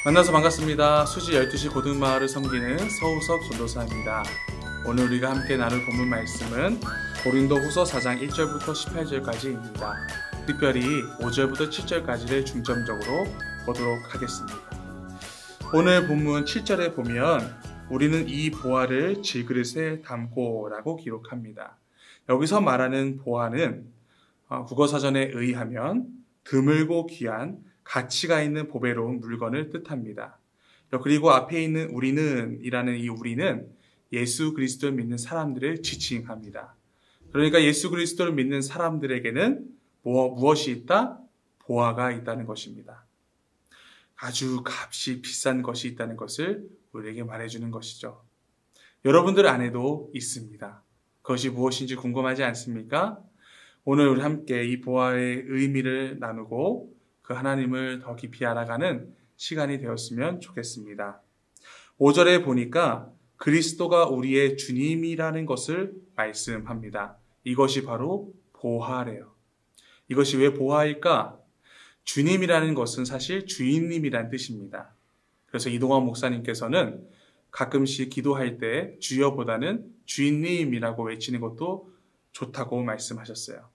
만나서 반갑습니다. 수지 12시 고등마을을 섬기는 서우석 전도사입니다. 오늘 우리가 함께 나눌 본문 말씀은 고린도후서 4장 1절부터 18절까지입니다. 특별히 5절부터 7절까지를 중점적으로 보도록 하겠습니다. 오늘 본문 7절에 보면 우리는 이 보화를 질그릇에 담고 라고 기록합니다. 여기서 말하는 보화는 국어사전에 의하면 드물고 귀한 가치가 있는 보배로운 물건을 뜻합니다. 그리고 앞에 있는 우리는 이라는 이 우리는 예수 그리스도를 믿는 사람들을 지칭합니다. 그러니까 예수 그리스도를 믿는 사람들에게는 무엇이 있다? 보화가 있다는 것입니다. 아주 값이 비싼 것이 있다는 것을 우리에게 말해주는 것이죠. 여러분들 안에도 있습니다. 그것이 무엇인지 궁금하지 않습니까? 오늘 우리 함께 이 보화의 의미를 나누고 그 하나님을 더 깊이 알아가는 시간이 되었으면 좋겠습니다. 5절에 보니까 그리스도가 우리의 주님이라는 것을 말씀합니다. 이것이 바로 보화래요. 이것이 왜 보화일까? 주님이라는 것은 사실 주인님이란 뜻입니다. 그래서 이동환 목사님께서는 가끔씩 기도할 때 주여보다는 주인님이라고 외치는 것도 좋다고 말씀하셨어요.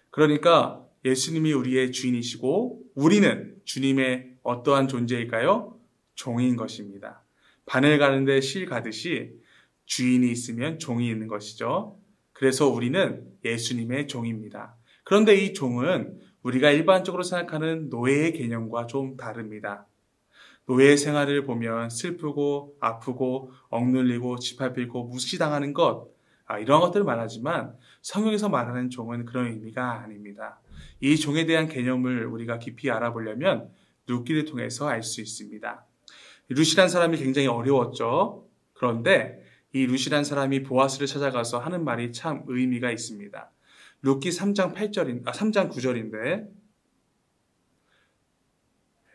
그러니까 예수님이 우리의 주인이시고 우리는 주님의 어떠한 존재일까요? 종인 것입니다. 바늘 가는데 실 가듯이 주인이 있으면 종이 있는 것이죠. 그래서 우리는 예수님의 종입니다. 그런데 이 종은 우리가 일반적으로 생각하는 노예의 개념과 좀 다릅니다. 노예 생활을 보면 슬프고 아프고 억눌리고 짓밟히고 무시당하는 것, 이런 것들을 말하지만 성경에서 말하는 종은 그런 의미가 아닙니다. 이 종에 대한 개념을 우리가 깊이 알아보려면 룻기를 통해서 알 수 있습니다. 룻이란 사람이 굉장히 어려웠죠. 그런데 이 룻이란 사람이 보아스를 찾아가서 하는 말이 참 의미가 있습니다. 룻기 3장 9절인데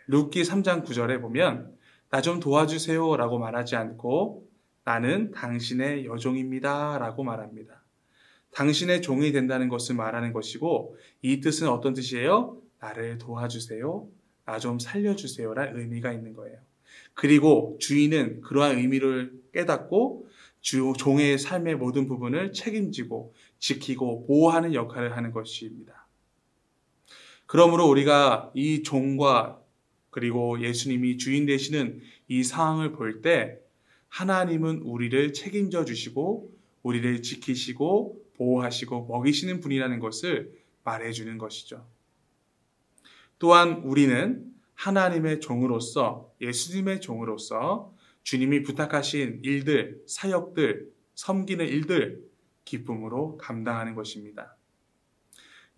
룻기 3장 9절에 보면 나 좀 도와주세요 라고 말하지 않고 나는 당신의 여종입니다 라고 말합니다. 당신의 종이 된다는 것을 말하는 것이고 이 뜻은 어떤 뜻이에요? 나를 도와주세요. 나 좀 살려주세요 라는 의미가 있는 거예요. 그리고 주인은 그러한 의미를 깨닫고 종의 삶의 모든 부분을 책임지고 지키고 보호하는 역할을 하는 것입니다. 그러므로 우리가 이 종과 그리고 예수님이 주인 되시는 이 상황을 볼 때 하나님은 우리를 책임져 주시고 우리를 지키시고 보호하시고 먹이시는 분이라는 것을 말해주는 것이죠. 또한 우리는 하나님의 종으로서 예수님의 종으로서 주님이 부탁하신 일들, 사역들, 섬기는 일들 기쁨으로 감당하는 것입니다.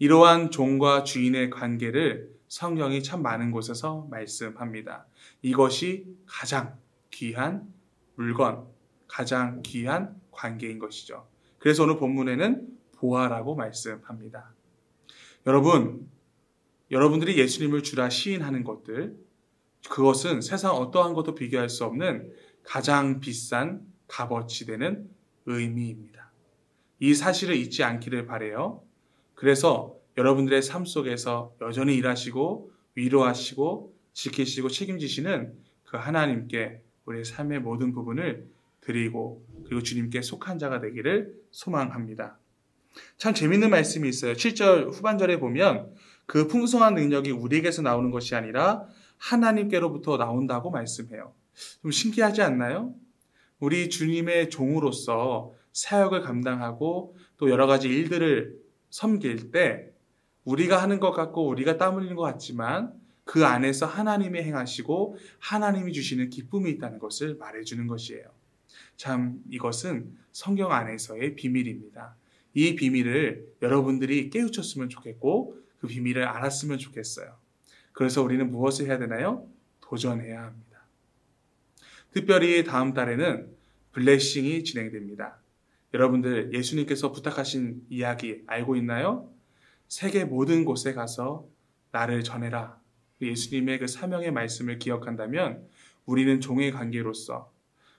이러한 종과 주인의 관계를 성경이 참 많은 곳에서 말씀합니다. 이것이 가장 귀한 물건, 가장 귀한 관계인 것이죠. 그래서 오늘 본문에는 보화라고 말씀합니다. 여러분들이 예수님을 주라 시인하는 것들, 그것은 세상 어떠한 것도 비교할 수 없는 가장 비싼 값어치 되는 의미입니다. 이 사실을 잊지 않기를 바라요. 그래서 여러분들의 삶 속에서 여전히 일하시고 위로하시고 지키시고 책임지시는 그 하나님께 우리의 삶의 모든 부분을 드리고 그리고 주님께 속한 자가 되기를 소망합니다. 참 재밌는 말씀이 있어요. 7절 후반절에 보면 그 풍성한 능력이 우리에게서 나오는 것이 아니라 하나님께로부터 나온다고 말씀해요. 좀 신기하지 않나요? 우리 주님의 종으로서 사역을 감당하고 또 여러 가지 일들을 섬길 때 우리가 하는 것 같고 우리가 땀 흘리는 것 같지만 그 안에서 하나님이 행하시고 하나님이 주시는 기쁨이 있다는 것을 말해주는 것이에요. 참 이것은 성경 안에서의 비밀입니다. 이 비밀을 여러분들이 깨우쳤으면 좋겠고 그 비밀을 알았으면 좋겠어요. 그래서 우리는 무엇을 해야 되나요? 도전해야 합니다. 특별히 다음 달에는 블레싱이 진행됩니다. 여러분들 예수님께서 부탁하신 이야기 알고 있나요? 세계 모든 곳에 가서 나를 전해라. 예수님의 그 사명의 말씀을 기억한다면 우리는 종의 관계로서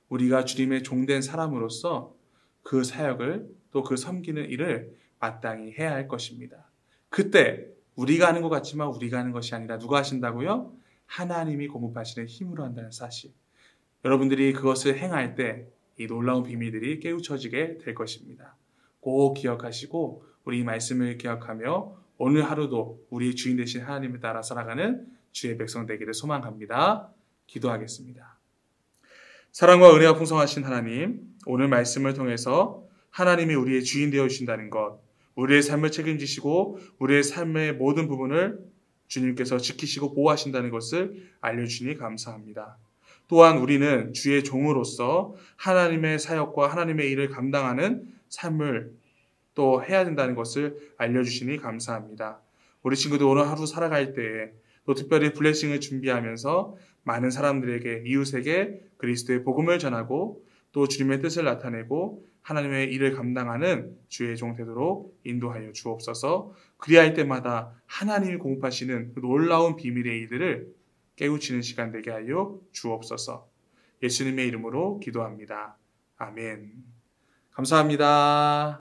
우리가 주님의 종된 사람으로서 그 사역을 또 그 섬기는 일을 마땅히 해야 할 것입니다. 그때 우리가 하는 것 같지만 우리가 하는 것이 아니라 누가 하신다고요? 하나님이 공급하시는 힘으로 한다는 사실. 여러분들이 그것을 행할 때 이 놀라운 비밀들이 깨우쳐지게 될 것입니다. 꼭 기억하시고 우리 이 말씀을 기억하며 오늘 하루도 우리의 주인 되신 하나님을 따라 살아가는 주의 백성 되기를 소망합니다. 기도하겠습니다. 사랑과 은혜가 풍성하신 하나님, 오늘 말씀을 통해서 하나님이 우리의 주인 되어 주신다는 것, 우리의 삶을 책임지시고 우리의 삶의 모든 부분을 주님께서 지키시고 보호하신다는 것을 알려주시니 감사합니다. 또한 우리는 주의 종으로서 하나님의 사역과 하나님의 일을 감당하는 삶을 또 해야 된다는 것을 알려주시니 감사합니다. 우리 친구들 오늘 하루 살아갈 때에 또 특별히 블레싱을 준비하면서 많은 사람들에게, 이웃에게 그리스도의 복음을 전하고 또 주님의 뜻을 나타내고 하나님의 일을 감당하는 주의 종 되도록 인도하여 주옵소서. 그리할 때마다 하나님이 공급하시는 그 놀라운 비밀의 일들을 깨우치는 시간 되게 하여 주옵소서. 예수님의 이름으로 기도합니다. 아멘. 감사합니다.